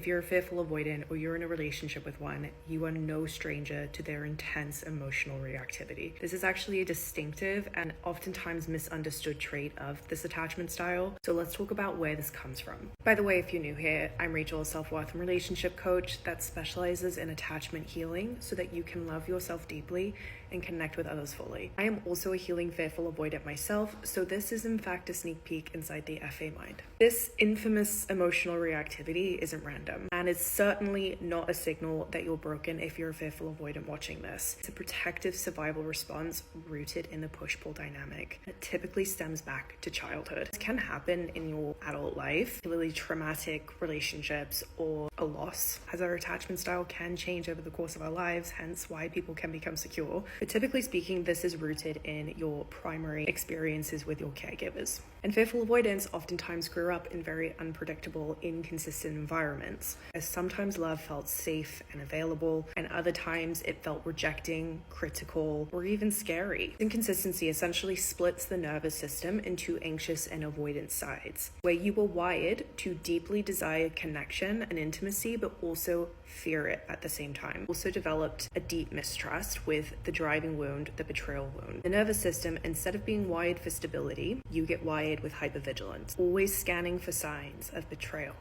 If you're a fearful avoidant or you're in a relationship with one, you are no stranger to their intense emotional reactivity. This is actually a distinctive and oftentimes misunderstood trait of this attachment style. So let's talk about where this comes from. By the way, if you're new here, I'm Rachel, a self-worth and relationship coach that specializes in attachment healing so that you can love yourself deeply and connect with others fully. I am also a healing fearful avoidant myself, so this is in fact a sneak peek inside the FA mind. This infamous emotional reactivity isn't random, and it's certainly not a signal that you're broken if you're a fearful avoidant watching this. It's a protective survival response rooted in the push-pull dynamic. It typically stems back to childhood. This can happen in your adult life, particularly traumatic relationships or a loss, as our attachment style can change over the course of our lives, hence why people can become secure. But typically speaking, this is rooted in your primary experiences with your caregivers. And fearful avoidants oftentimes grew up in very unpredictable, inconsistent environments, as sometimes love felt safe and available, and other times it felt rejecting, critical, or even scary. Inconsistency essentially splits the nervous system into anxious and avoidant sides, where you were wired to deeply desire connection and intimacy, but also fear it at the same time. Also developed a deep mistrust with the driving wound, the betrayal wound. The nervous system, instead of being wired for stability, you get wired with hypervigilance, always scanning for signs of betrayal,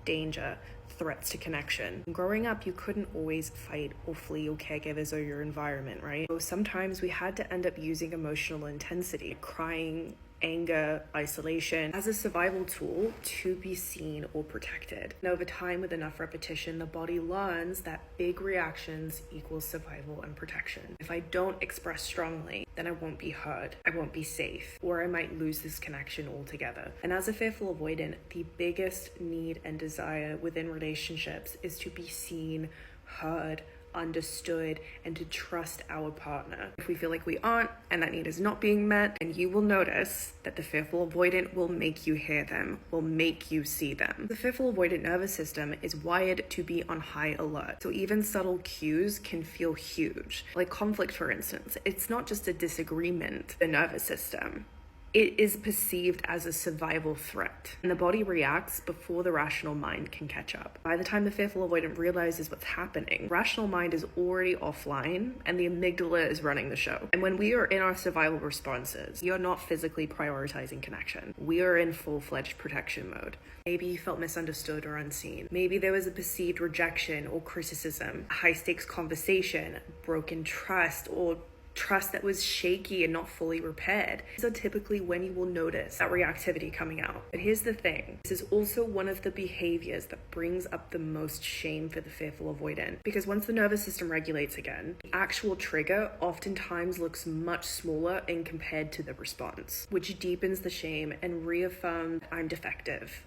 danger, threats to connection. Growing up, you couldn't always fight or flee your caregivers or your environment, right? So sometimes we had to end up using emotional intensity, crying, anger, isolation as a survival tool to be seen or protected. And over time, with enough repetition, the body learns that big reactions equals survival and protection. If I don't express strongly, then I won't be heard, I won't be safe, or I might lose this connection altogether. And as a fearful avoidant, the biggest need and desire within relationships is to be seen, heard, understood, and to trust our partner. If we feel like we aren't and that need is not being met, then you will notice that the fearful avoidant will make you hear them, will make you see them. The fearful avoidant nervous system is wired to be on high alert, so even subtle cues can feel huge. Like conflict, for instance, it's not just a disagreement, the nervous system. It is perceived as a survival threat, and the body reacts before the rational mind can catch up. By the time the fearful avoidant realizes what's happening, rational mind is already offline and the amygdala is running the show. And when we are in our survival responses, we are not physically prioritizing connection. We are in full-fledged protection mode. Maybe you felt misunderstood or unseen. Maybe there was a perceived rejection or criticism, a high-stakes conversation, broken trust, or trust that was shaky and not fully repaired. These are typically when you will notice that reactivity coming out. But here's the thing, this is also one of the behaviors that brings up the most shame for the fearful avoidant, because once the nervous system regulates again, the actual trigger oftentimes looks much smaller in compared to the response, which deepens the shame and reaffirms I'm defective,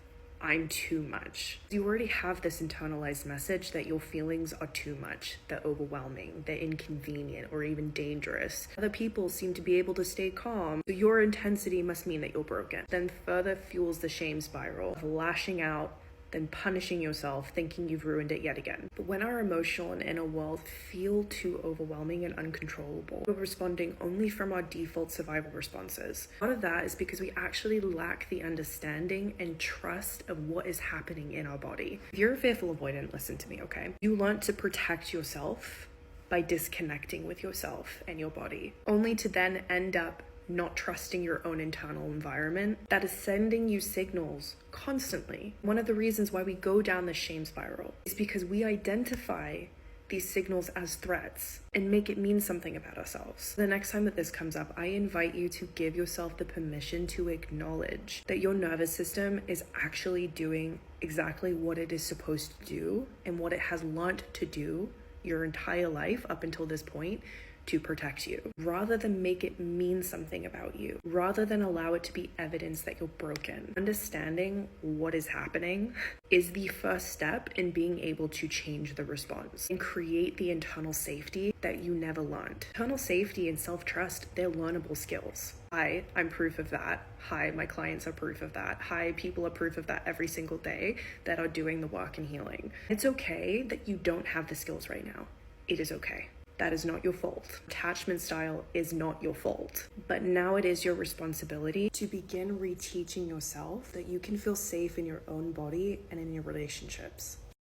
I'm too much. You already have this internalized message that your feelings are too much, they're overwhelming, they're inconvenient, or even dangerous. Other people seem to be able to stay calm, so your intensity must mean that you're broken. Then further fuels the shame spiral of lashing out, then punishing yourself, thinking you've ruined it yet again. But when our emotional and inner world feel too overwhelming and uncontrollable, we're responding only from our default survival responses. Part of that is because we actually lack the understanding and trust of what is happening in our body. If you're a fearful avoidant, listen to me, okay? You learn to protect yourself by disconnecting with yourself and your body, only to then end up not trusting your own internal environment that is sending you signals constantly. One of the reasons why we go down the shame spiral is because we identify these signals as threats and make it mean something about ourselves. The next time that this comes up, I invite you to give yourself the permission to acknowledge that your nervous system is actually doing exactly what it is supposed to do and what it has learned to do your entire life up until this point, to protect you, rather than make it mean something about you, rather than allow it to be evidence that you're broken. Understanding what is happening is the first step in being able to change the response and create the internal safety that you never learned. Internal safety and self-trust, they're learnable skills. Hi, I'm proof of that. Hi, my clients are proof of that. Hi, people are proof of that every single day that are doing the work and healing. It's okay that you don't have the skills right now. It is okay. That is not your fault. Attachment style is not your fault. But now it is your responsibility to begin reteaching yourself that you can feel safe in your own body and in your relationships.